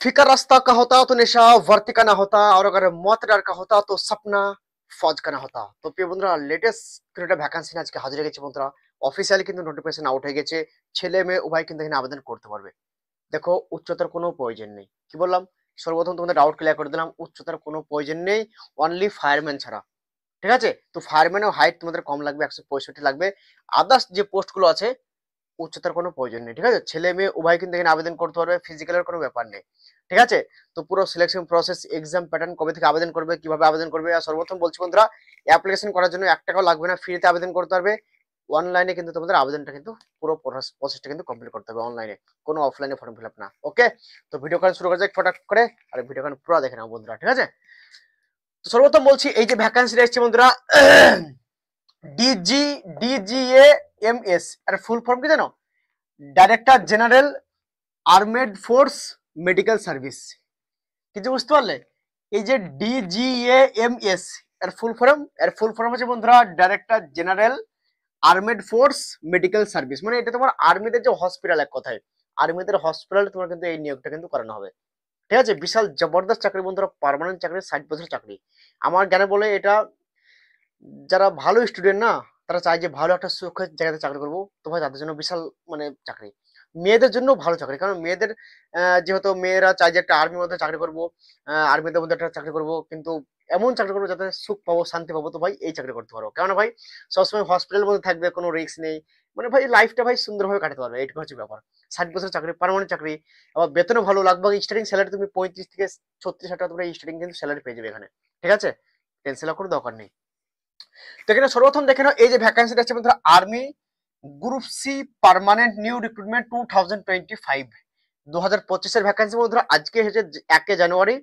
फीका रास्ता का होता तो नेशा वर्ती का ना होता, और अगर मौत डर का होता तो सपना फौज का না হতা। তো প্রিয় বন্ধুরা, লেটেস্ট একটা ভ্যাকান্সি নিয়ে আজকে হাজির হয়ে গেছি বন্ধুরা। অফিসিয়ালি কিন্তু নোটিফিকেশন আউট হয়ে গেছে, ছেলে মেয়ে উভয় কিন্তু এখানে আবেদন করতে পারবে। দেখো, উচ্চতার কোনো প্রয়োজন নেই। কি বললাম? সর্বপ্রথম তোমাদের ডাউট ক্লিয়ার করে দিলাম, উচ্চতার কোনো প্রয়োজন নেই, অনলি ফায়ারম্যান ছাড়া। ঠিক আছে? তো ফায়ারম্যানের হাইট তোমাদের কম লাগবে, 165 লাগবে। আদার্স যে পোস্টগুলো আছে উচ্চতার কোনো প্রয়োজন নেই। ঠিক আছে? ছেলে মেয়ে উভয় কিন্তু এখানে আবেদন করতে পারবে, ফিজিক্যালের কোনো ব্যাপার নেই। ঠিক আছে? তো পুরো সিলেকশন প্রসেস, এক্সাম প্যাটার্ন, কবে থেকে আবেদন করবে, কিভাবে আবেদন করবে, আর সর্বপ্রথম বলছি বন্ধুরা, অ্যাপ্লিকেশন করার জন্য 1 টাকাও লাগবে না, ফ্রিতে আবেদন করতে পারবে। অনলাইনে কিন্তু তোমাদের আবেদনটা কিন্তু পুরো প্রসেসটা কিন্তু কমপ্লিট করতে হবে অনলাইনে, কোনো অফলাইনে ফর্ম ফিল আপ না। ওকে, তো ভিডিও কল শুরু করা যাক ফটাক করে, আর ভিডিও কল পুরো দেখে নাও বন্ধুরা। ঠিক আছে? তো সর্বপ্রথম বলছি, এই যে ভ্যাকান্সিটা এসেছে বন্ধুরা, DGAMS এর ফুল ফর্ম কি জানো? Director general armed force medical service. কিছু বুঝতে পারলে? এই যে DGAMS এর ফুল ফর্ম হচ্ছে বন্ধুরা director general armed force medical service. মানে এটা তোমার আর্মিদের যে হসপিটাল, এক কথায় আর্মিদের হসপিটালে তোমার কিন্তু এই নিয়োগটা কিন্তু করানো হবে। ঠিক আছে? বিশাল জবরদস্ত চাকরি বন্ধুরা, পার্মানেন্ট চাকরি, 60 বছর চাকরি। আমার জ্ঞানে বলে এটা যারা ভালো স্টুডেন্ট না, তারা চায় যে ভালো একটা সুরক্ষিত জায়গাতে চাকরি করবো, তো ভাই তাদের জন্য বিশাল মানে চাকরি। মেয়েদের জন্য ভালো চাকরি, কারণ মেয়েদের যেহেতু মেয়েরা চায় যে একটা আর্মির মধ্যে চাকরি করবো, আর্মিদের মধ্যে একটা চাকরি করবো, কিন্তু এমন চাকরি করবো যাতে সুখ পাবো, শান্তি পাবো, তো ভাই এই চাকরি করতে পারো। কেননা ভাই সবসময় হসপিটালের মধ্যে থাকবে, কোনো রিস্ক নেই, মানে ভাই লাইফটা ভাই সুন্দরভাবে কাটাতে পারবে, এইটুকু হচ্ছে ব্যাপার। 60 বছর চাকরি, পার্মানেন্ট চাকরি, আবার বেতনও ভালো, লাগবে স্টার্টিং স্যালারি তুমি 35 থেকে 36 টাকা তোমরা স্টার্টিং কিন্তু স্যালারি পেয়ে যাবে এখানে। ঠিক আছে? টেনশন করার দরকার নেই। তো এখানে সর্বপ্রথম দেখে নাও, এই যে ভ্যাকান্সিটা আছে বন্ধুরা, army group C permanent new recruitment 2025, 2025 vacancy বন্ধুরা। আজকে হচ্ছে 1 জানুয়ারি।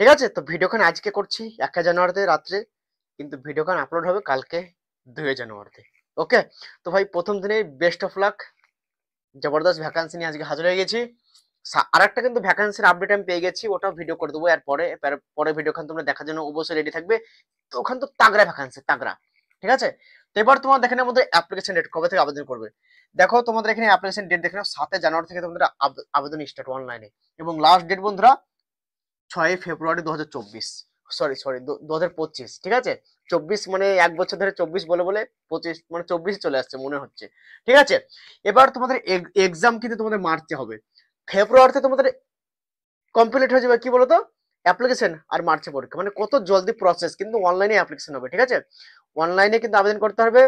ঠিক আছে? তো ভিডিওখান আজকে করছি 1 জানুয়ারিতে রাত্রে, কিন্তু ভিডিওখান আপলোড হবে কালকে 2 জানুয়ারিতে। ওকে, তো ভাই প্রথম দিনে বেস্ট অফ লাক, জবরদস্ত ভ্যাকান্সি নিয়ে আজকে হাজির হয়ে গেছি। আর একটা কিন্তু ভ্যাকান্সির আপডেট আমি পেয়ে গেছি, ওটা ভিডিও করে দেবো এর পরে। পরে ভিডিওখান তোমরা দেখার জন্য অবশ্যই রেডি থাকবে। তো ওখান তো তাগড়া ভ্যাকান্সি, তাগড়া। ঠিক আছে? তো এবার তোমার দেখে নাও আমাদের অ্যাপ্লিকেশন ডেট, কবে থেকে আবেদন করবে। দেখো তোমাদের এখানে অ্যাপ্লিকেশন ডেট দেখে নাও, 7 জানুয়ারি থেকে তোমাদের আবেদন স্টার্ট অনলাইনে, এবং লাস্ট ডেট বন্ধুরা 6 ফেব্রুয়ারি 2024, সরি 2025। ঠিক আছে? 24 মানে 1 বছর ধরে 24 বলে বলে 25 মানে 24 চলে আসছে মনে হচ্ছে। ঠিক আছে? এবার তোমাদের এক্সাম কিন্তু তোমাদের মার্চে হবে, ফেব্রুয়ারিতে তোমাদের কমপ্লিট হয়ে যাবে কি বলতো অ্যাপ্লিকেশন, আর মার্চে পরীক্ষা। মানে কত জলদি প্রসেস, কিন্তু অনলাইনে অ্যাপ্লিকেশন হবে। ঠিক আছে? অনলাইনে কিন্তু আবেদন করতে হবে,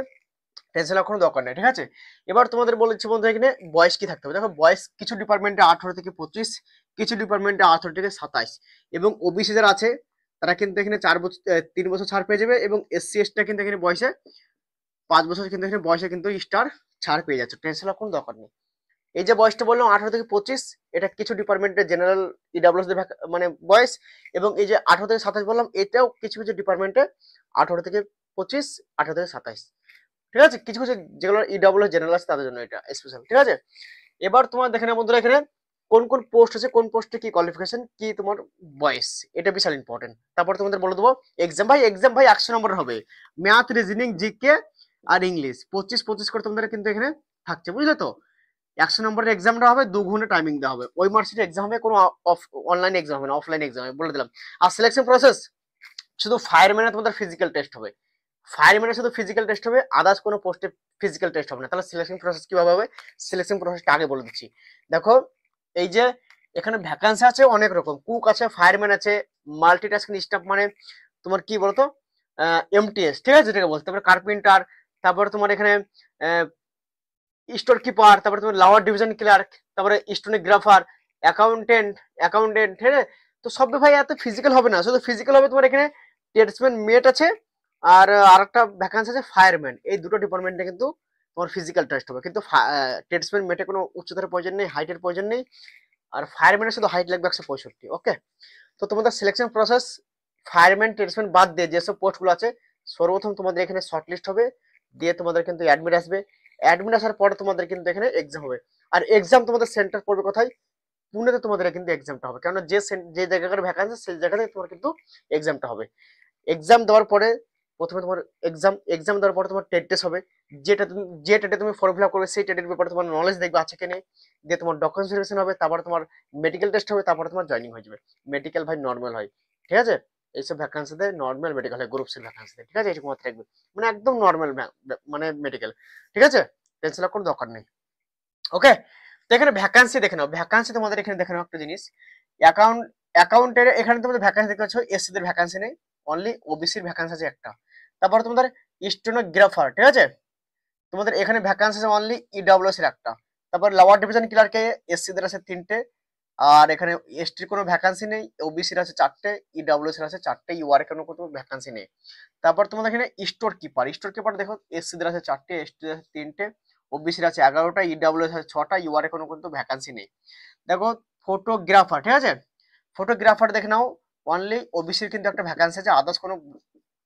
টেনশন কোনো দরকার নেই। ঠিক আছে? এবার তোমাদের বলেছি বন্ধু, এখানে বয়স কি থাকতে হবে। দেখো, বয়স কিছু ডিপার্টমেন্টে 18 থেকে 25, কিছু ডিপার্টমেন্টে 18 থেকে 27, এবং ওবিসি যারা আছে তারা কিন্তু এখানে 3 বছর ছাড় পেয়ে যাবে, এবং এসসি এসটিটা কিন্তু এখানে বয়সে 5 বছর কিন্তু এখানে বয়সে কিন্তু স্টার ছাড় পেয়ে যাচ্ছে, টেনশন কোনো দরকার নেই। এই যে বয়সটা বললাম 18 থেকে 25, এটা কিছু ডিপার্টমেন্টের জেনারেল ইডাব্লিউএস মানে বয়স, এবং এই যে 18 থেকে 27 বললাম, এটাও কিছু কিছু ডিপার্টমেন্টে 18 থেকে 25, 18 থেকে 27। ঠিক আছে? কিছু কিছু যেগুলো ইডাব্লিউএস জেনারেল আছে তাদের জন্য এটা স্পেশাল। ঠিক আছে? এবার তোমার দেখে না বন্ধুরা, এখানে কোন কোন পোস্ট আছে, কোন পোস্টে কি কোয়ালিফিকেশন, কি তোমার বয়স, এটা বিশাল ইম্পর্টেন্ট। তারপর তোমাদের বলে দেবো এক্সাম ভাই 100 নম্বরের হবে, ম্যাথ, রিজনিং, জিকে আর ইংলিশ 25 করে তোমাদের কিন্তু এখানে থাকছে, বুঝলে তো? 100 নম্বরের এক্সামটা হবে, 2 ঘন্টা টাইমিং দেওয়া হবে। ওই মার্কশিটের এক্সাম হবে, কোনো অনলাইন এক্সাম হবে না, অফলাইন এক্সাম হবে, বলে দিলাম। আর সিলেকশন প্রসেস শুধু ফায়ারম্যানে তোমাদের ফিজিক্যাল টেস্ট হবে, ফায়ারম্যানের শুধু ফিজিক্যাল টেস্ট হবে, আদার্স কোনো পোস্টে ফিজিক্যাল টেস্ট হবে না। তাহলে সিলেকশন প্রসেস কিভাবে হবে? সিলেকশন প্রসেসটা আগে বলে দিচ্ছি। দেখো, এই যে এখানে ভ্যাকান্সি আছে অনেক রকম, কুক আছে, ফায়ারম্যান আছে, মাল্টিটাস্কিং স্টাফ, মানে তোমার কি বলতো এমটিএস। ঠিক আছে? যেটাকে বলতে, তারপরে কার্পেন্টার, তারপরে তোমার এখানে স্টোর কিপার, তারপরে তোমার লাওয়ার ডিভিশন ক্লার্ক, তারপরে স্টোনোগ্রাফার, অ্যাকাউন্টেন্ট। ঠিক আছে? তো সব ভাই এত ফিজিক্যাল হবে না, শুধু ফিজিক্যাল হবে তোমার এখানে ট্রেডসম্যান মেট আছে, আর আরেকটা ভ্যাকান্সি আছে ফায়ারম্যান। এই দুটো ডিপার্টমেন্টে কিন্তু তোমার ফিজিক্যাল টেস্ট হবে, কিন্তু ট্রেডসম্যান মেটে কোনো উচ্চতার প্রয়োজন নেই, হাইটের প্রয়োজন নেই, আর ফায়ারম্যানের শুধু হাইট লাগবে 165। ওকে, তো তোমাদের সিলেকশন প্রসেস ফায়ারম্যান ট্রেডসম্যান বাদ দিয়ে যেসব পোস্টগুলো আছে, সর্বপ্রথম তোমাদের এখানে শর্ট লিস্ট হবে, দিয়ে তোমাদের কিন্তু অ্যাডমিট আসবে, অ্যাডমিট আসার পরে তোমাদের কিন্তু এখানে এক্সাম হবে। আর এক্সাম তোমাদের সেন্টার পড়বে কোথায়? পুনেতে তোমাদের কিন্তু এক্সামটা হবে, কারণ যে জায়গার ভ্যাকান্সি সেই জায়গাতে তোমার কিন্তু এক্সামটা হবে। এক্সাম দেওয়ার পরে প্রথমে তোমার এক্সাম দেওয়ার পর তোমার টেট টেস্ট হবে, যে টেটে তুমি ফর্ম ফিল আপ করবে সেই টেটের ব্যাপারে তোমার নলেজ দেখবে আছে কি নেই, দিয়ে তোমার ডকুমেন্টস ভেরিফিকেশন হবে, তারপর তোমার মেডিকেল টেস্ট হবে, তারপরে তোমার জয়েনিং হয়ে যাবে। মেডিকেল ভাই নর্মাল হয়, ঠিক আছে, এইসব ভ্যাকান্সিতে নর্মাল মেডিকেল হয়, গ্রুপ সি ভ্যাকান্সিতে, ঠিক আছে, এটুকু মাত্র রাখবে, মানে একদম নর্মাল মানে মেডিকেল, ঠিক আছে, টেনশন করার কোনো দরকার নেই। ওকে, তো এখানে ভ্যাকান্সি দেখে নাও, ভ্যাকান্সি তোমাদের এখানে দেখে নাও একটা জিনিস, অ্যাকাউন্টের এখানে তোমাদের ভ্যাকান্সি দেখতে পাচ্ছ, এসসি দের ভ্যাকান্সি নেই, অনলি ওবিসির ভ্যাকান্সি আছে একটা। তারপর তোমাদের স্টেনোগ্রাফার, ঠিক আছে, তোমাদের এখানে ভ্যাকান্সি আছে অনলি ইডব্লিউএস এর একটা। তারপর লোয়ার ডিভিশন ক্লার্কে এসসি দের আছে 3টে, আর এখানে এসটির কোনো ভ্যাকান্সি নেই, ওবিসির আছে 4টে, ইডব্লিউএস এর আছে 4টে, ইউআর এর কোনো ভ্যাকান্সি নেই। তারপর তোমাদের এখানে স্টোর কিপার দেখো, এসসি দের আছে 4টে, এসটি দের আছে 3টে, ওবিসির আছে 11টা, ইডব্লিউএস আছে 6টা, ইউআর এর কোনো ভ্যাকান্সি নেই। দেখো ফটোগ্রাফার, ঠিক আছে, ফটোগ্রাফার দেখে নাও, অনলি ওবিসির কিন্তু একটা ভ্যাকান্সি আছে, আদার্স কোনো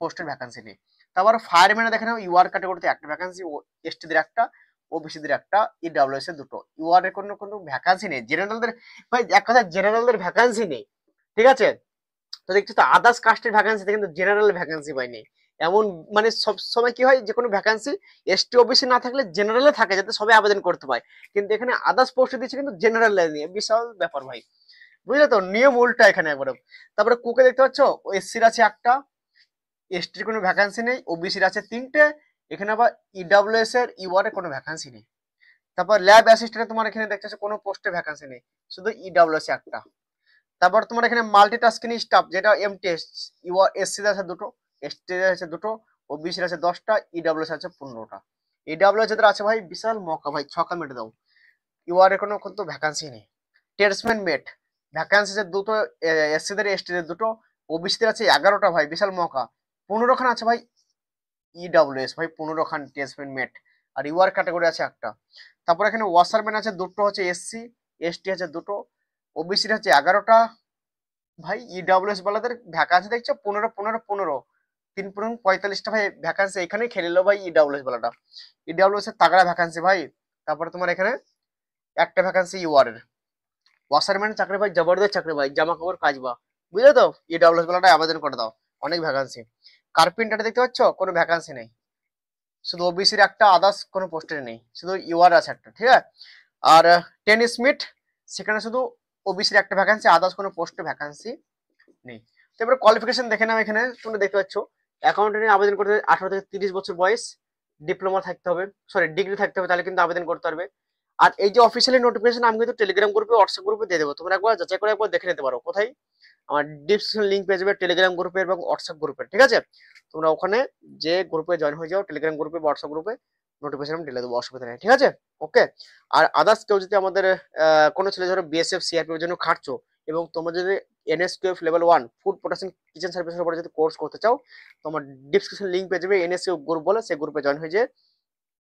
পোস্টের ভ্যাকান্সি নেই। তারপর ফায়ারম্যানে দেখে নাও, ইউআর ক্যাটাগরিতে একটা ভ্যাকান্সি, এসটিদের একটা, ওবিসিদের একটা, ইডব্লিউএস এর দুটো, ইউআর এর কোনো ভ্যাকান্সি নেই। জেনারেলদের ভাই এক কথা জেনারেলদের ভ্যাকান্সি নেই, ঠিক আছে, তো দেখছি তো আদার্স কাস্টের ভ্যাকান্সি কিন্তু জেনারেল ভ্যাকান্সি পাইনি, এমন মানে সব সময় কি হয় যে কোনো ভ্যাকান্সি এসটি ওবিসি না থাকলে জেনারেলে থাকে যাতে সবাই আবেদন করতে পারে, কিন্তু এখানে আদার্স পোস্টে দিচ্ছে কিন্তু জেনারেল নিয়ে, বিশাল ব্যাপার ভাই, বুঝলে তো, নিয়ম উল্টা এখানে একবার। তারপরে কুকে দেখতে পাচ্ছ, এসসির আছে একটা, এসটির কোনো ভ্যাকান্সি নেই, ওবিসির আছে 3টে, এখানে আবার ইডব্লিউএস এর ইউআর এর কোনো ভ্যাকান্সি নেই। তারপর ল্যাব অ্যাসিস্ট্যান্টে তোমার এখানে দেখতে পাচ্ছ কোনো পোস্টে ভ্যাকান্সি নেই, শুধু ইডব্লিউএস একটা। তারপর তোমার এখানে মাল্টিটাস্কিং স্টাফ যেটা এমটিএস, ইউআর এসসি আছে দুটো, এসটি আছে দুটো, ওবিসি আছে 10টা, ইডব্লিউএস আছে 15টা। ইডব্লিউএস এর আছে ভাই বিশাল মকা ভাই, ছক্কা মেটে দাও, ইউআর এর কোনো কিন্তু ভ্যাকান্সি নেই। ট্রেডসম্যান মেট ভ্যাকান্সি আছে দুটো, এসসি দের এসটি দের দুটো, ওবিসি দের আছে 11টা ভাই, বিশাল মকা। 15খান আছে ভাই ইডব্লিউএস ভাই, 15খান ট্রেডসম্যান মেট, আর ইউআর ক্যাটাগরি আছে একটা। তারপর এখানে ওয়াশারম্যান আছে দুটো, হচ্ছে এসসি, এসটি আছে দুটো, ওবিসি আছে 11টা, ভাই ইডব্লিউএস বালাদের ভ্যাকান্সি দেখছো 15 3 45টা ভাই ভ্যাকান্সি, এখানেই খেলে নিলো ভাই ইডব্লিউএস বালাটা, ইডব্লিউএস এর তাগড়া ভ্যাকান্সি ভাই। তারপরে তোমার এখানে একটা ভ্যাকান্সি ইউআর এর, ওয়াশারম্যান চাকরি ভাই জবরদস্ত চাকরি ভাই, জামা কাপড় কাচবা, বুঝলে তো, ইডব্লিউএস বালাটা আবেদন করে দাও, অনেক ভ্যাকান্সি। কার্পেন্টার দেখতে পাচ্ছ কোনো ভ্যাকান্সি নেই, শুধু ওবিসির একটা, আদার্স কোনো পোস্টে নেই, শুধু ইউআর আছে একটা, ঠিক আছে। আর টেন স্মিথ সেখানে শুধু ওবিসির একটা ভ্যাকান্সি, আদার্স কোনো পোস্টে ভ্যাকান্সি নেই। তো এবার কোয়ালিফিকেশন দেখে নাও, এখানে তোমরা দেখতে পাচ্ছ অ্যাকাউন্টেন্টে আবেদন করতে 18 থেকে 30 বছর বয়স, ডিপ্লোমা থাকতে হবে, সরি ডিগ্রি থাকতে হবে, তাহলে কিন্তু আবেদন করতে পারবে। আর এই যে অফিসিয়ালি নোটিফিকেশন আমি কিন্তু টেলিগ্রাম গ্রুপে, হোয়াটসঅ্যাপ গ্রুপে দিয়ে দেবো, তোমরা একবার যাচাই করে একবার দেখে নিতে পারো, কোথায়, আমার ডিসক্রিপশন লিঙ্ক পেয়ে যাবে টেলিগ্রাম গ্রুপের এবং হোয়াটসঅ্যাপ গ্রুপের, ঠিক আছে, তোমরা ওখানে যে গ্রুপে জয়েন হয়ে যাও, টেলিগ্রাম গ্রুপে হোয়াটসঅ্যাপ গ্রুপে, নোটিফিকেশন ঢেলে দেবো, অসুবিধা নেই, ঠিক আছে। ওকে, আর আদার্স কেউ যদি আমাদের কোনো ছেলে ধরো বিএসএফ সিআরপির জন্য খাটছো, এবং তোমরা যদি NSQF level 1 food protection kitchen সার্ভিসের উপরে যদি কোর্স করতে চাও, তোমার ডিসক্রিপশন লিঙ্ক পেয়ে যাবে এনএসকিউ গ্রুপ বলে, সেই গ্রুপে জয়েন হয়ে যেয়ে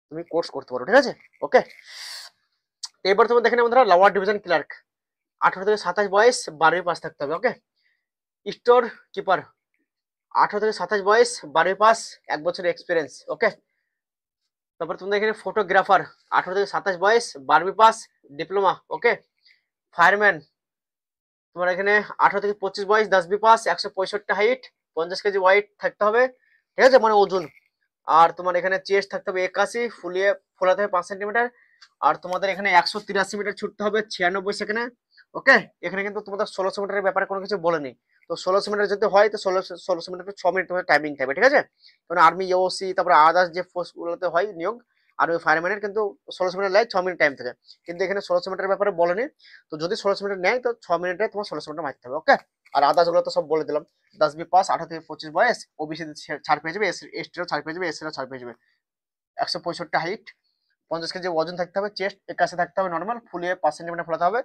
তুমি কোর্স করতে পারো, ঠিক আছে। ওকে, এবার তোমার দেখেন আমাদের লোয়ার ডিভিশন ক্লার্ক, 18 থেকে 27 বয়স, 12वीं পাস থাকতে হবে। ওকে, স্টোর কিপার 18 থেকে 27 বয়স, 12वीं পাস, 1 বছরের এক্সপিরিয়েন্স। ওকে, তারপর তোমাদের এখানে ফটোগ্রাফার 18 থেকে 27 বয়স, 12वीं পাস, ডিপ্লোমা। ওকে, ফায়ারম্যান তোমার এখানে 18 থেকে 25 বয়স, 10वीं পাস, 165 হাইট, 50 কেজি ওয়েট থাকতে হবে, ঠিক আছে, মানে ওজন। আর তোমার এখানে চেস্ট থাকতে হবে 81, ফোলাতে হবে 5 সেন্টিমিটার, আর তোমাদের এখানে 183 মিটার ছুটতে হবে 96 সেকেন্ডে। ওকে, এখানে কিন্তু তোমাদের 1600 মিটারের ব্যাপারে কোনো কিছু বলেনি, তো 1600 মিটার যদি হয় তো 1600 মিটার 6 মিনিট তোমাদের টাইমিং থাকবে, ঠিক আছে, কারণ আর্মি ওসি তারপরে আদার্স যে ফোর্স গুলোতে হয় নিয়োগ, আর্মি ফায়ারম্যানের কিন্তু 1600 মিটার লাগে, 6 মিনিট টাইম থাকে, কিন্তু এখানে 1600 মিটারের ব্যাপারে বলেনি, তো যদি 1600 মিটার নেয় তো 6 মিনিটে তোমার 1600 মিটার মারতে হবে। ওকে, আর আদার্স গুলো তো সব বলে দিলাম, 10वीं পাস, 18 থেকে 25 বয়স, ওবিসি ছাড় পেয়ে যাবে, এসটিরও ছাড় পেয়ে যাবে, এসসিরও ছাড় পেয়ে যাবে, 165 হাইট, 50 কেজি ওজন থাকতে হবে, চেস্ট 81 থাকতে হবে নর্মাল, ফুলিয়ে 5 সেন্টিমিটার ফোলাতে হবে,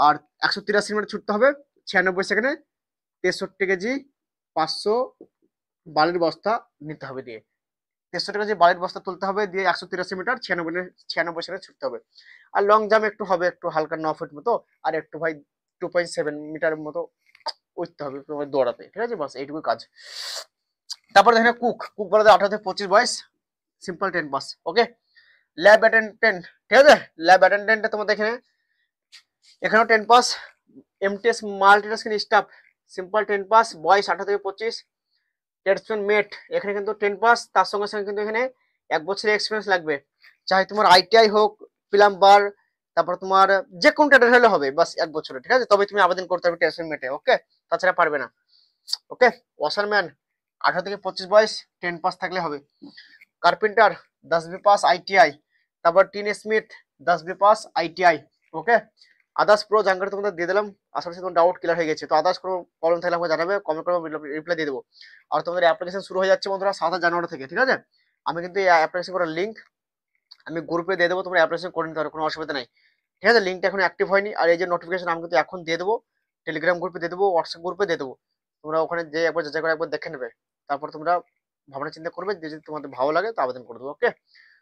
আর 183 মিনিট ছুটতে হবে 96 সেকেন্ডে, 63 কেজি 500 বালির বস্তা নিতে হবে, দিয়ে 63 কেজি বালির বস্তা তুলতে হবে, দিয়ে 183 মিটার 96 সেকেন্ডে ছুটতে হবে। আর লং জাম্প একটু হবে, একটু হালকা 9 ফুট মতো, আর একটু ভাই 2.7 মিটার মতো উঠতে হবে দৌড়াতে, ঠিক আছে, বাস এইটুকু কাজ। তারপরে দেখেন কুক বলে 18 থেকে 25 বয়স, সিম্পল 10 পাস। ওকে, ল্যাব অ্যাটেন্ডেন্ট, ঠিক আছে, ল্যাব অ্যাটেন্ডেন্টে তোমাদের এখানেও 10 pass, MTS multitasking staff simple 10 pass, বয়স 18 থেকে 25, ট্রেডসম্যান মেট, এখানে কিন্তু 10 পাস, তার সঙ্গে সঙ্গে কিন্তু এখানে 1 বছরের এক্সপিরিয়েন্স লাগবে। চাই তোমার আইটিআই হোক, প্লাম্বার, তারপর তোমার যে কোন ট্রেডার হলে হবে, বাস 1 বছরের, ঠিক আছে? তবে তুমি আবেদন করতে হবে ট্রেডসম্যান মেটে, ওকে? তাছাড়া পারবে না। ওকে, ওয়াশারম্যান 18 থেকে 25 বয়স, 10 পাস থাকলে হবে। কার্পেন্টার 10 বি পাস আইটিআই, তারপর টিন স্মিথ 10 বি পাস আইটিআই, ওকে? আদার্স প্রো জানকারি তোমাদের দিয়ে দিলাম, আশা করছি তোমার ডাউট ক্লিয়ার হয়ে গেছে। তো আদার্স কোনো প্রবলেম থাকলে আমাকে জানাবে, কমেন্ট করবে, রিপ্লাই দিয়ে দেবো। আর তোমাদের অ্যাপ্লিকেশন শুরু হয়ে যাচ্ছে বন্ধুরা 7 জানুয়ারি থেকে, ঠিক আছে? আমি কিন্তু এই অ্যাপ্লিকেশন করার লিঙ্ক আমি গ্রুপে দিয়ে দেবো, তোমরা অ্যাপ্লিকেশন করে নিতে পারো, কোনো অসুবিধা নাই, ঠিক আছে? লিঙ্কটা এখন অ্যাক্টিভ হয়নি, আর এই যে নোটিফিকেশন আমি কিন্তু এখন দিয়ে দেবো, টেলিগ্রাম গ্রুপে দিয়ে দেবো, হোয়াটসঅ্যাপ গ্রুপে দিয়ে দেবো। তোমরা ওখানে যে একবার যাচাই করে একবার দেখে নেবে, তারপর তোমরা ভাবনা চিন্তা করবে, যদি তোমাদের ভালো লাগে তো আবেদন করে দেবো, ওকে?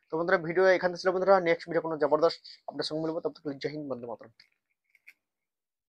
তো বন্ধুরা ভিডিও এখানে ছিল বন্ধুরা, নেক্সট ভিডিও কোনো জবরদস্ত আপনাদের সঙ্গে মিলবো, তব তক জয় হিন্দ, বন্দে মাতরম।